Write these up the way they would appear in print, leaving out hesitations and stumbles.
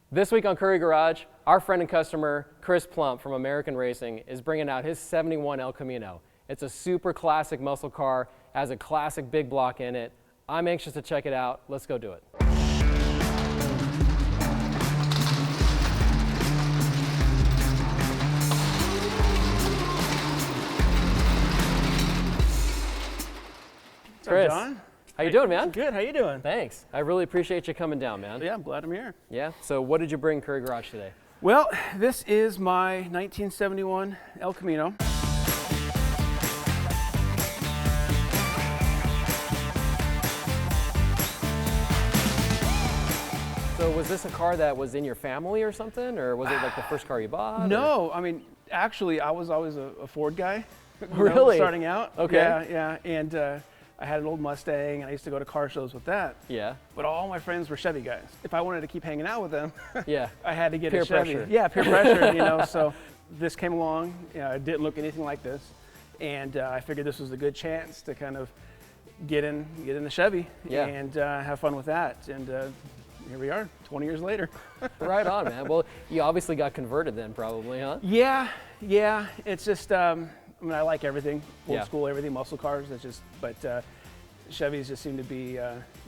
This week on Currie Garage, our friend and customer, Chris Plump from American Racing, is bringing out his 71 El Camino. It's a super classic muscle car, has a classic big block in it. I'm anxious to check it out. Let's go do it. Chris, John? How you doing, man? Good, how you doing? Thanks. I really appreciate you coming down, man. Yeah, I'm glad I'm here. Yeah? So what did you bring Currie Garage today? Well, this is my 1971 El Camino. So was this a car that was in your family or something, or was it like the first car you bought? No, I mean, actually, I was always a Ford guy. Really? Starting out. Okay. Yeah, and I had an old Mustang, and I used to go to car shows with that. Yeah. But all my friends were Chevy guys. If I wanted to keep hanging out with them, Yeah. I had to get Peer a Chevy. pressure. Yeah, peer pressure, you know. So this came along. It didn't look anything like this, and I figured this was a good chance to kind of get in the Chevy and have fun with that. And here we are, 20 years later. Right on, man. Well, you obviously got converted then, probably, huh? Yeah. It's just, I mean, I like everything, old school, everything, muscle cars. It's just, but Chevys just seem to be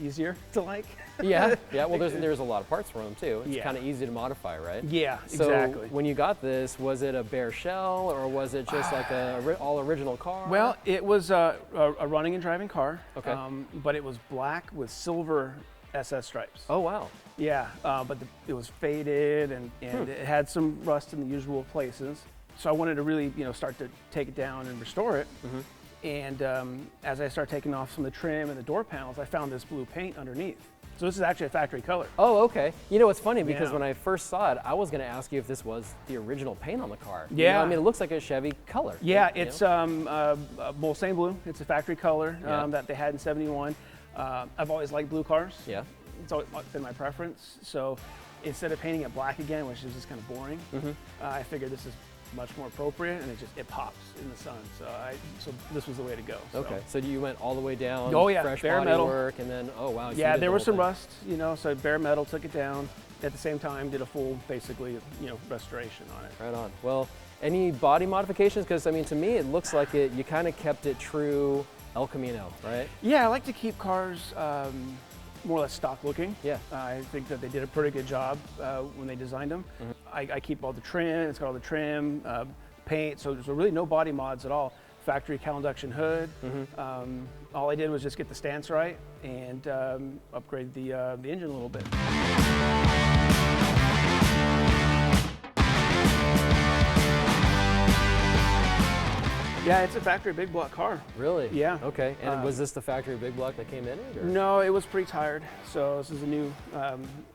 easier to like. Yeah. Well, there's a lot of parts for them too. It's Yeah. kind of easy to modify, right? Yeah, So exactly. when you got this, was it a bare shell or was it just like a all original car? Well, it was a running and driving car. Okay. But it was black with silver SS stripes. Oh wow. Yeah, but it was faded and it had some rust in the usual places. So I wanted to really, start to take it down and restore it. And as I started taking off some of the trim and the door panels, I found this blue paint underneath. So this is actually a factory color. Oh, okay. You know, it's funny because Yeah. when I first saw it, I was going to ask you if this was the original paint on the car. You Yeah. know, I mean, it looks like a Chevy color. Yeah, you it's know? Mulsanne blue. It's a factory color Yeah. that they had in '71. I've always liked blue cars. Yeah. It's always been my preference. So instead of painting it black again, which is just kind of boring, I figured this is much more appropriate, and it pops in the sun. So this was the way to go. So. Okay. So you went all the way down. Oh, yeah, Fresh bare body metal. work, and then wow. Yeah, there was some rust, so bare metal, took it down. At the same time, did a full, basically, restoration on it. Right on. Well, any body modifications? Because I mean, to me, it looks like you kind of kept it true El Camino, right? Yeah, I like to keep cars more or less stock looking. Yeah. I think that they did a pretty good job when they designed them. I keep all the trim, it's got all the trim, paint, so there's really no body mods at all. Factory cowl induction hood. All I did was just get the stance right and upgrade the engine a little bit. Yeah, it's a factory big block car. Really? Yeah. Okay. And was this the factory big block that came in it? Or? No, it was pre-tired, so this is a new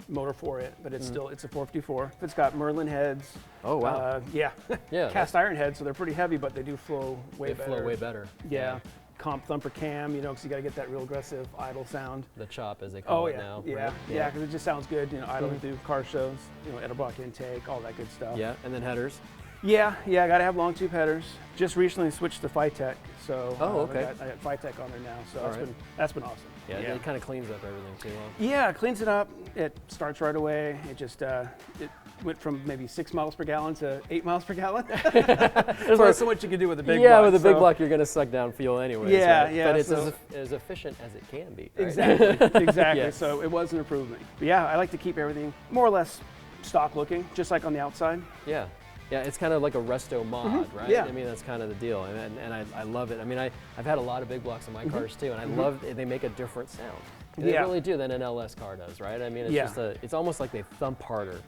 motor for it, but it's still, it's a 454. It's got Merlin heads. Oh, wow. Yeah. Yeah. Cast iron heads, so they're pretty heavy, but they do flow way better. They flow way better. Yeah. Comp thumper cam, because you got to get that real aggressive idle sound. The chop, as they call it now. Yeah, right? yeah, because it just sounds good, idling through car shows, Edelbrock intake, all that good stuff. Yeah, and then headers. Yeah, I got to have long tube headers. Just recently switched to Phytech, so okay. I got Phytech on there now, so All right. that's been awesome. Yeah, it kind of cleans up everything too. Huh? Yeah, it cleans it up. It starts right away. It just it went from maybe 6 miles per gallon to 8 miles per gallon. There's only so much you can do with a big block. Yeah, with a big block, you're going to suck down fuel anyway. Yeah, right? yeah. But it's as efficient as it can be. Right? Exactly. Yeah. So it was an improvement. But yeah, I like to keep everything more or less stock looking, just like on the outside. Yeah. Yeah, it's kind of like a resto mod, right? Yeah. I mean, that's kind of the deal, and I love it. I mean, I've had a lot of big blocks in my cars too, and I love they make a different sound. They really do than an LS car does, right? I mean, it's just it's almost like they thump harder.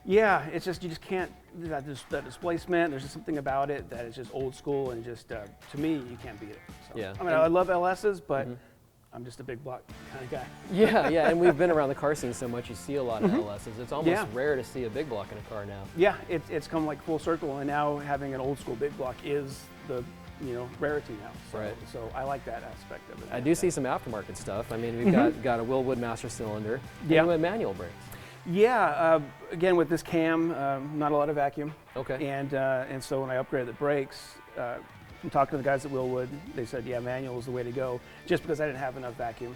Yeah, it's just, you just can't, that displacement, there's just something about it that is just old school, and just, to me, you can't beat it. So, Yeah. I mean, I love LSs, but I'm just a big block kind of guy. Yeah, and we've been around the car scene so much, you see a lot of LSs. It's almost rare to see a big block in a car now. Yeah, it's come like full circle, and now having an old school big block is the rarity now. So, Right. So I like that aspect of it. I do see some aftermarket stuff. I mean, we've got a Willwood master cylinder, and you went manual brakes. Yeah, again with this cam, not a lot of vacuum. Okay. And so when I upgraded the brakes, from talking to the guys at Willwood, they said, yeah, manual is the way to go, just because I didn't have enough vacuum.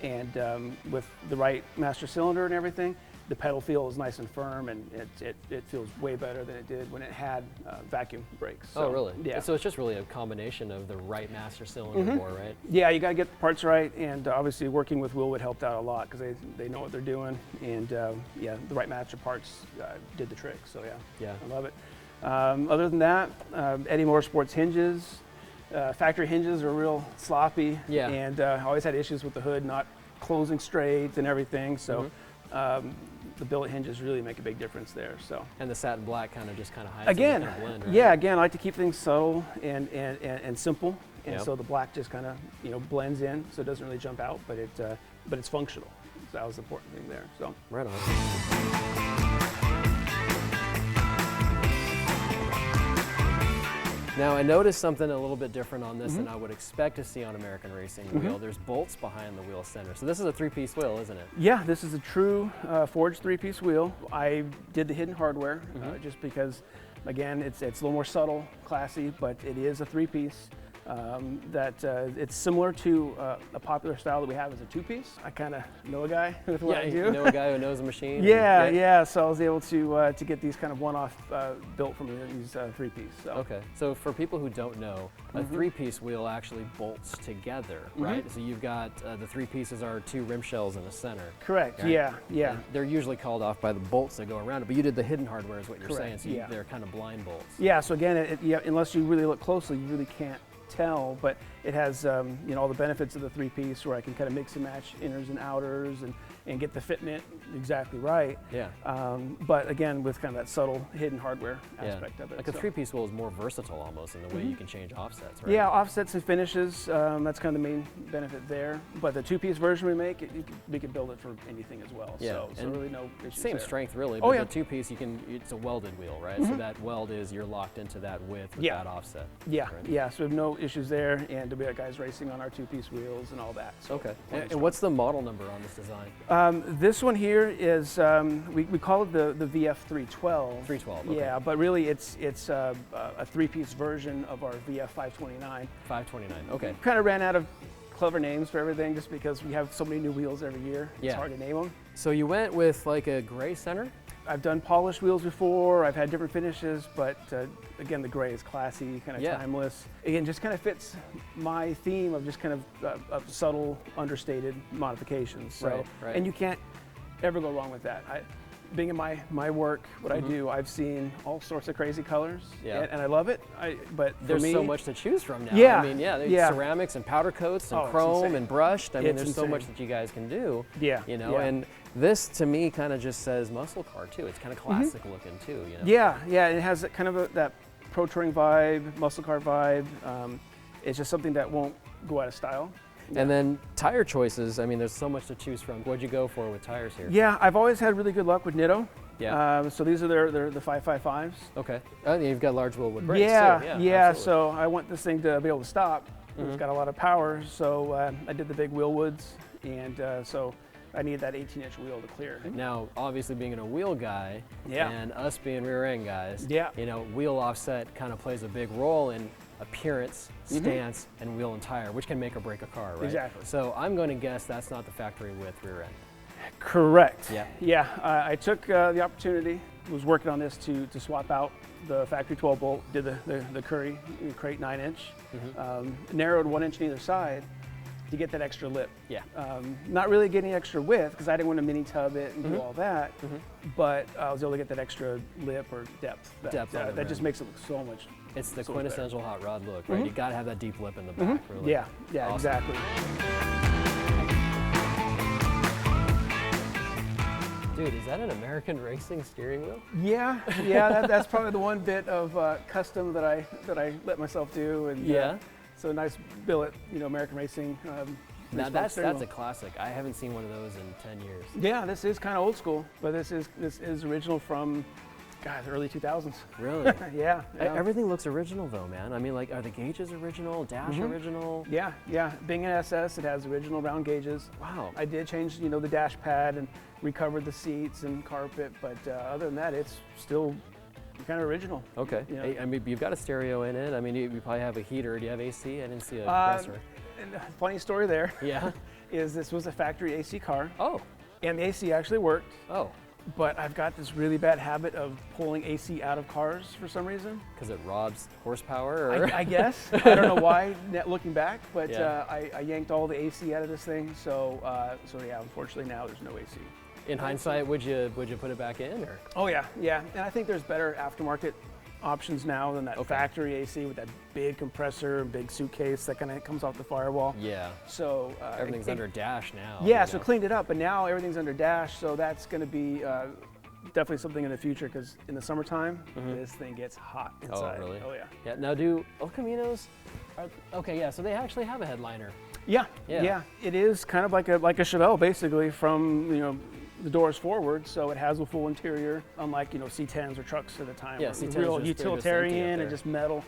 And with the right master cylinder and everything, the pedal feels nice and firm, and it feels way better than it did when it had vacuum brakes. So, oh, really? Yeah. So it's just really a combination of the right master cylinder bore, right? Yeah, you got to get the parts right, and obviously working with Willwood helped out a lot because they know what they're doing, and yeah, the right master parts did the trick. So yeah, I love it. Other than that, Eddie Motorsports hinges. Factory hinges are real sloppy, and I always had issues with the hood not closing straight and everything. So the billet hinges really make a big difference there. So and the satin black kind of hides again, kind of blend, right? yeah, again, I like to keep things subtle and simple, and so the black just kind of blends in, so it doesn't really jump out, but it's functional. So that was the important thing there. So right on. Now I noticed something a little bit different on this than I would expect to see on American Racing wheel. There's bolts behind the wheel center. So this is a 3-piece wheel, isn't it? Yeah, this is a true forged 3-piece wheel. I did the hidden hardware just because, again, it's a little more subtle, classy, but it is a 3-piece. It's similar to a popular style that we have as a 2-piece. I kind of know a guy with what I do. You know a guy who knows a machine. Yeah. So I was able to get these kind of one-off built from these 3-piece. So. Okay. So for people who don't know, a 3-piece wheel actually bolts together, right? So you've got the 3 pieces are 2 rim shells in the center. Correct. Right? Yeah. And they're usually called off by the bolts that go around it, but you did the hidden hardware, is what you're Correct. saying. So they're kind of blind bolts. Yeah. So again, unless you really look closely, you really can't tell, but it has all the benefits of the 3-piece, where I can kind of mix and match inners and outers and get the fitment exactly right. Yeah. But again, with kind of that subtle hidden hardware aspect of it. Like a 3-piece wheel is more versatile almost in the way you can change offsets, right? Yeah, offsets and finishes. That's kind of the main benefit there. But the 2-piece version we make, we can build it for anything as well. Yeah. So really no issues Same there. strength really, but the 2-piece it's a welded wheel, right? So that weld you're locked into that width with that offset. Yeah, right? yeah. So we have no issues there, and we got guys racing on our 2-piece wheels and all that. So okay. And what's the model number on this design? This one here is we call it the VF 312. 312. Okay. Yeah, but really it's a 3-piece version of our VF 529. 529. Okay. Kind of ran out of clever names for everything just because we have so many new wheels every year. It's hard to name them. So you went with like a gray center? I've done polished wheels before. I've had different finishes, but again, the gray is classy, kind of timeless. Again, just kind of fits my theme of just kind of subtle, understated modifications. So, right. And you can't ever go wrong with that. Being in my work, what I do, I've seen all sorts of crazy colors, and I love it. But there's for me, so much to choose from now. Yeah, I mean, there's ceramics and powder coats and chrome and brushed. I mean, there's so much that you guys can do. Yeah, and this to me kind of just says muscle car too. It's kind of classic looking too. Yeah. It has that kind of that pro touring vibe, muscle car vibe. It's just something that won't go out of style. And then tire choices, I mean, there's so much to choose from. What'd you go for with tires here? Yeah, I've always had really good luck with Nitto. Yeah. So these are the 555s. Okay. And you've got large wheelwood brakes too. Yeah. So I want this thing to be able to stop. It's got a lot of power, so I did the big Willwoods, and so I need that 18-inch wheel to clear. Now, obviously being a wheel guy and us being rear end guys, wheel offset kind of plays a big role in appearance, stance, and wheel and tire, which can make or break a car, right? Exactly. So I'm going to guess that's not the factory width rear end. Correct. Yeah. Yeah. I took the opportunity, was working on this to swap out the factory 12 bolt, did the Currie crate 9-inch, narrowed 1 inch on either side to get that extra lip. Yeah. Not really getting extra width because I didn't want to mini tub it and do all that, but I was able to get that extra lip or depth. That just makes it look so much. It's the quintessential hot rod look, right? You got to have that deep lip in the back, really. Yeah, Awesome. Exactly. Dude, is that an American Racing steering wheel? Yeah. That's probably the one bit of custom that I let myself do, and so nice billet, American Racing. Now that's a classic. I haven't seen one of those in 10 years. Yeah, this is kind of old school, but this is original from, the early 2000s. Really? Yeah. Everything looks original though, man. I mean, like, are the gauges original? Dash original? Yeah. Being an SS, it has original round gauges. Wow. I did change, the dash pad and recovered the seats and carpet, but other than that, it's still kind of original. Okay. I mean, you've got a stereo in it. I mean, you probably have a heater. Do you have AC? I didn't see a compressor. Funny story there. Yeah. Is this was a factory AC car. Oh. And the AC actually worked. Oh. but I've got this really bad habit of pulling AC out of cars for some reason. Because it robs horsepower? Or? I guess. I don't know why, looking back, but Yeah. I yanked all the AC out of this thing. So yeah, unfortunately now there's no AC. In hindsight, would you put it back in? Or? Oh yeah, yeah. And I think there's better aftermarket options now than that factory AC with that big compressor, big suitcase that kind of comes off the firewall. Yeah. So everything's under dash now. Yeah, so cleaned it up, but now everything's under dash. So that's going to be definitely something in the future, because in the summertime, this thing gets hot inside. Oh, really? Oh yeah. Yeah. Now, do El Caminos? Okay, yeah. So they actually have a headliner. Yeah, Yeah. yeah. It is kind of like a Chevelle, basically, from the doors forward. So it has a full interior, unlike C10s or trucks at the time. Yeah, were C10s real just- they're just empty utilitarian up and just metal.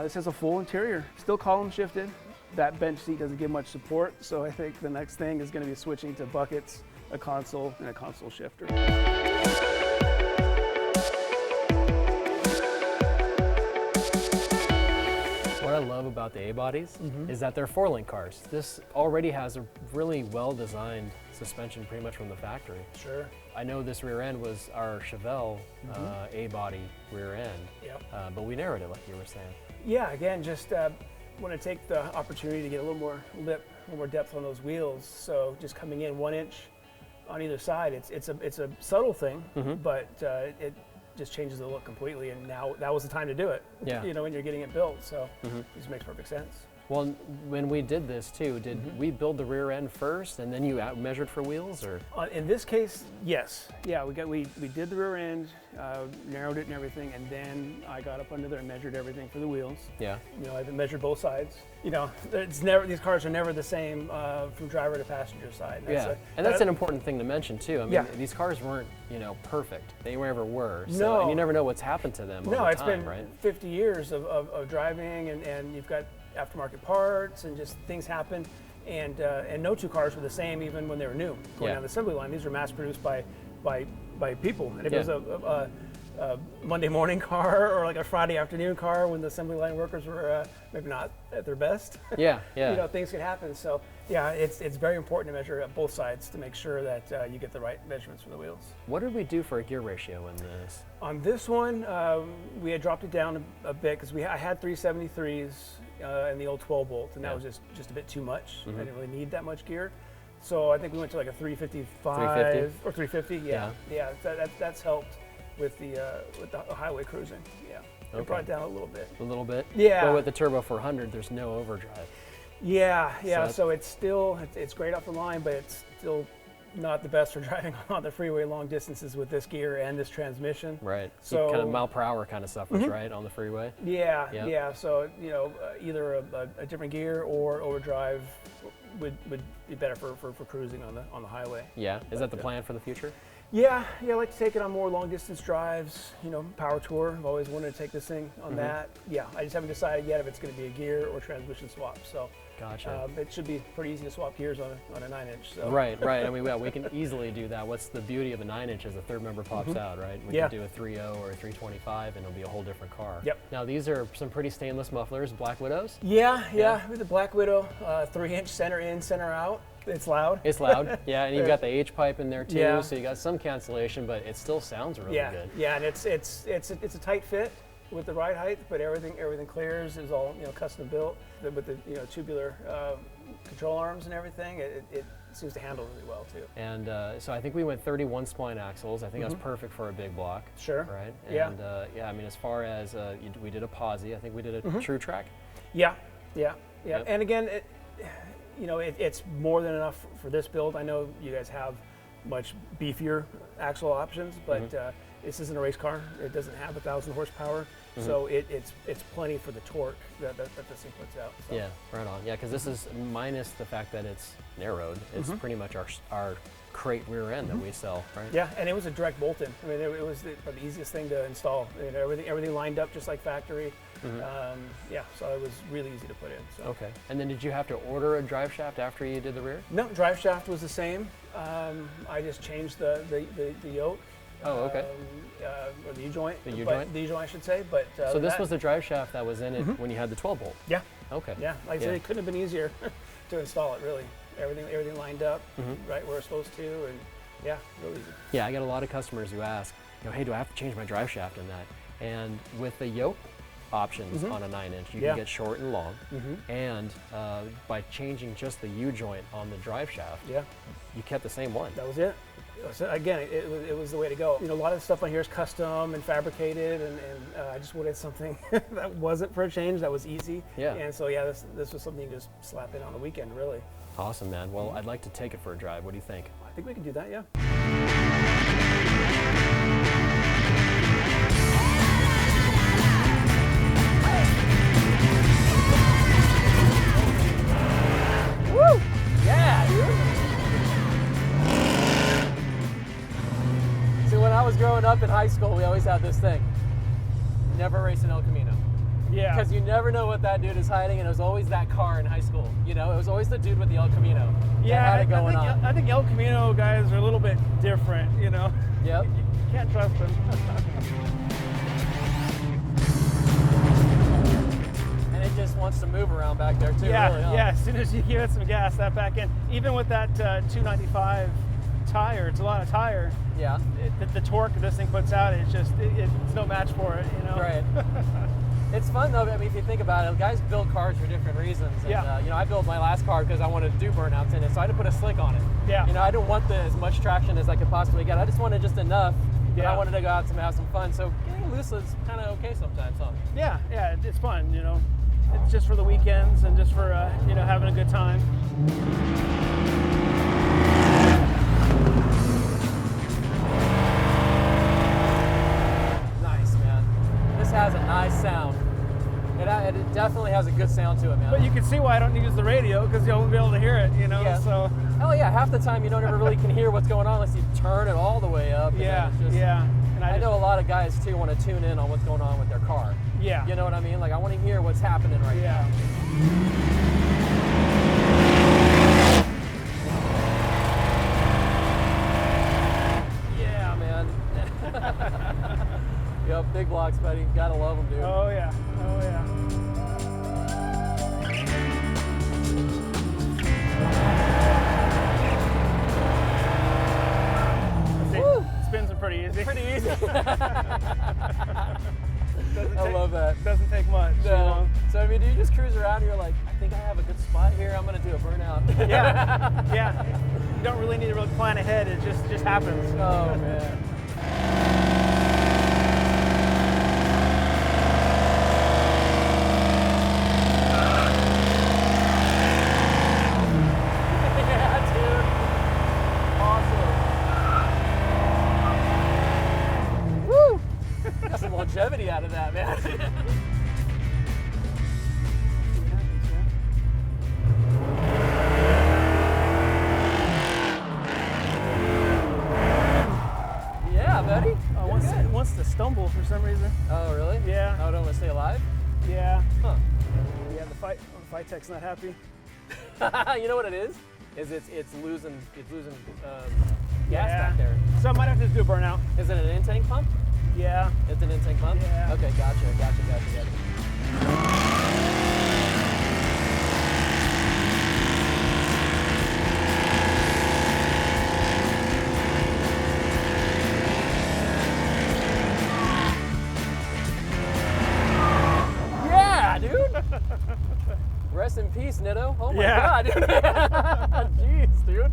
This has a full interior, still column shifted. That bench seat doesn't give much support, so I think the next thing is going to be switching to buckets, a console, and a console shifter. What I love about the A-bodies is that they're 4-link cars. This already has a really well-designed suspension pretty much from the factory. Sure. I know this rear end was our Chevelle A-body rear end, Yep. but we narrowed it like you were saying. Yeah, again, just want to take the opportunity to get a little more lip, a little more depth on those wheels. So just coming in 1 inch on either side, it's a subtle thing, but it just changes the look completely. And now that was the time to do it. Yeah. When you're getting it built, so it just makes perfect sense. Well, when we did this too, did we build the rear end first and then you measured for wheels, or? In this case, yes. Yeah, we did the rear end, narrowed it and everything, and then I got up under there and measured everything for the wheels. Yeah. I measured both sides. It's never, these cars are never the same from driver to passenger side. And that's an important thing to mention too. I mean, Yeah. these cars weren't, perfect. They never were. So, No. And you never know what's happened to them No, over it's time, been right? 50 years of driving, and you've got aftermarket parts, and just things happen. And no two cars were the same even when they were new going down the assembly line. These are mass produced by people. And if it was a Monday morning car or like a Friday afternoon car when the assembly line workers were maybe not at their best, Yeah. things could happen. So yeah, it's very important to measure at both sides to make sure that you get the right measurements for the wheels. What did we do for a gear ratio in this? On this one, we had dropped it down a bit because I had 373s and the old 12 bolt, and that was just a bit too much. I didn't really need that much gear. So I think we went to like a 355 or 350. Yeah. That's helped with the highway cruising. Yeah, it brought it down a little bit. A little bit? Yeah. But with the Turbo 400, there's no overdrive. Yeah. So it's great off the line, but it's still not the best for driving on the freeway long distances with this gear and this transmission. Right. So kind of mile per hour kind of suffers, right, on the freeway? Yeah. So either a different gear or overdrive would be better for cruising on the highway. Yeah. Is that the plan for the future? Yeah. I like to take it on more long distance drives. Power tour. I've always wanted to take this thing on that. Yeah. I just haven't decided yet if it's going to be a gear or transmission swap. So. Gotcha. It should be pretty easy to swap gears on a 9-inch. So. Right. I mean, we can easily do that. What's the beauty of a 9-inch is the third member pops out, right? We can do a 3.0 or a 325, and it'll be a whole different car. Yep. Now, these are some pretty stainless mufflers, Black Widows. Yeah. With the Black Widow, 3-inch center in, center out. It's loud. It's loud, yeah, and you've got the H pipe in there too, Yeah. so you got some cancellation, but it still sounds really good. Yeah, and it's a tight fit with the ride height, but everything clears. Is all custom built with the tubular control arms and everything. It seems to handle really well too. And so I think we went 31 spline axles. I think that's perfect for a big block. Sure. Right. Yeah. And I mean, as far as we did a posi, I think we did a true track. Yeah. Yep. And again, it's more than enough for this build. I know you guys have much beefier axle options, but this isn't a race car. It doesn't have 1,000 horsepower, so it's plenty for the torque that this thing puts out. So. Yeah, right on. Yeah, because this is minus the fact that it's narrowed. It's pretty much our crate rear end that we sell, right? Yeah, and it was a direct bolt-in. I mean, it was the easiest thing to install. Everything lined up just like factory. So it was really easy to put in. So. Okay. And then did you have to order a drive shaft after you did the rear? No, drive shaft was the same. I just changed the yoke. Oh, okay. Or the U-joint. The U-joint? The U-joint, I should say. But so this was the drive shaft that was in it when you had the 12 bolt? Yeah. Okay. Yeah, like I said, it couldn't have been easier to install it, really. Everything lined up right where it's supposed to, and Yeah, really easy. Yeah, I got a lot of customers who ask, hey, do I have to change my drive shaft in that? And with the yoke options on a 9-inch, you can get short and long. And by changing just the U-joint on the drive shaft, you kept the same one. That was it. So again, it was the way to go. A lot of the stuff on here is custom and fabricated, and I just wanted something that wasn't for a change, that was easy. Yeah. And so this was something you just slap in on the weekend, really. Awesome, man. Well, I'd like to take it for a drive. What do you think? I think we can do that, yeah. Woo! Yeah, dude. See, when I was growing up in high school, we always had this thing. Never race an El Camino. Yeah. Because you never know what that dude is hiding, and it was always that car in high school. It was always the dude with the El Camino. Yeah, that had it going on. I think El Camino guys are a little bit different, Yep. You can't trust them. And it just wants to move around back there too. Yeah, really, huh? yeah. As soon as you give it some gas, that back end, even with that 295 tire, it's a lot of tire. Yeah. The torque this thing puts out, it's no match for it, Right. It's fun though. I mean, if you think about it, guys build cars for different reasons. And, I built my last car because I wanted to do burnouts in it, so I had to put a slick on it. Yeah. I didn't want as much traction as I could possibly get. I just wanted just enough. But I wanted to go out and have some fun. So getting loose is kind of okay sometimes, huh? Yeah, it's fun. It's just for the weekends and just for having a good time. Nice, man. This has a nice sound. It definitely has a good sound to it, man. But you can see why I don't use the radio, because you won't be able to hear it, Yeah. So. Oh yeah, half the time you don't ever really can hear what's going on unless you turn it all the way up. Yeah. And I know a lot of guys too want to tune in on what's going on with their car. Yeah. You know what I mean? Like I want to hear what's happening right now. Yeah, man. Yep, big blocks, buddy. Gotta love them, dude. Oh yeah. Woo! Spins are pretty easy. Pretty easy. I take, love that. Doesn't take much. No. So I mean, do you just cruise around and you're like, I think I have a good spot here, I'm gonna do a burnout? Yeah. You don't really need to really plan ahead, it just happens. Oh man. Yeah, dude. Awesome. Woo! Got some longevity out of that, man. Yeah, buddy. Oh, it wants to stumble for some reason. Oh, really? Yeah. Oh, don't want to stay alive? Yeah. Huh. Yeah, the fight tech's not happy. You know what it is? It's losing gas back there. So I might have to just do a burnout. Is it an intake pump? Yeah. It's an intake pump? Yeah. Okay, gotcha. Yeah, dude! Rest in peace, Nitto. Oh my god, dude. Jeez, dude.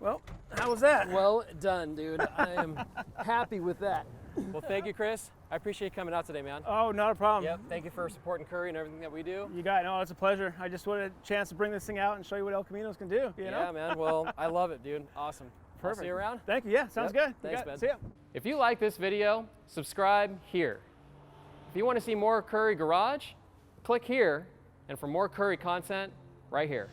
Well, how was that? Well done, dude. I am happy with that. Well, thank you, Chris. I appreciate you coming out today, man. Oh, not a problem. Yep. Thank you for supporting Currie and everything that we do. You got it. No, it's a pleasure. I just wanted a chance to bring this thing out and show you what El Caminos can do. You know? Yeah, man. Well, I love it, dude. Awesome. Perfect. I'll see you around. Thank you. Yeah, sounds good. Thanks, man. See ya. If you like this video, subscribe here. If you want to see more Currie Garage, click here. And for more Currie content, right here.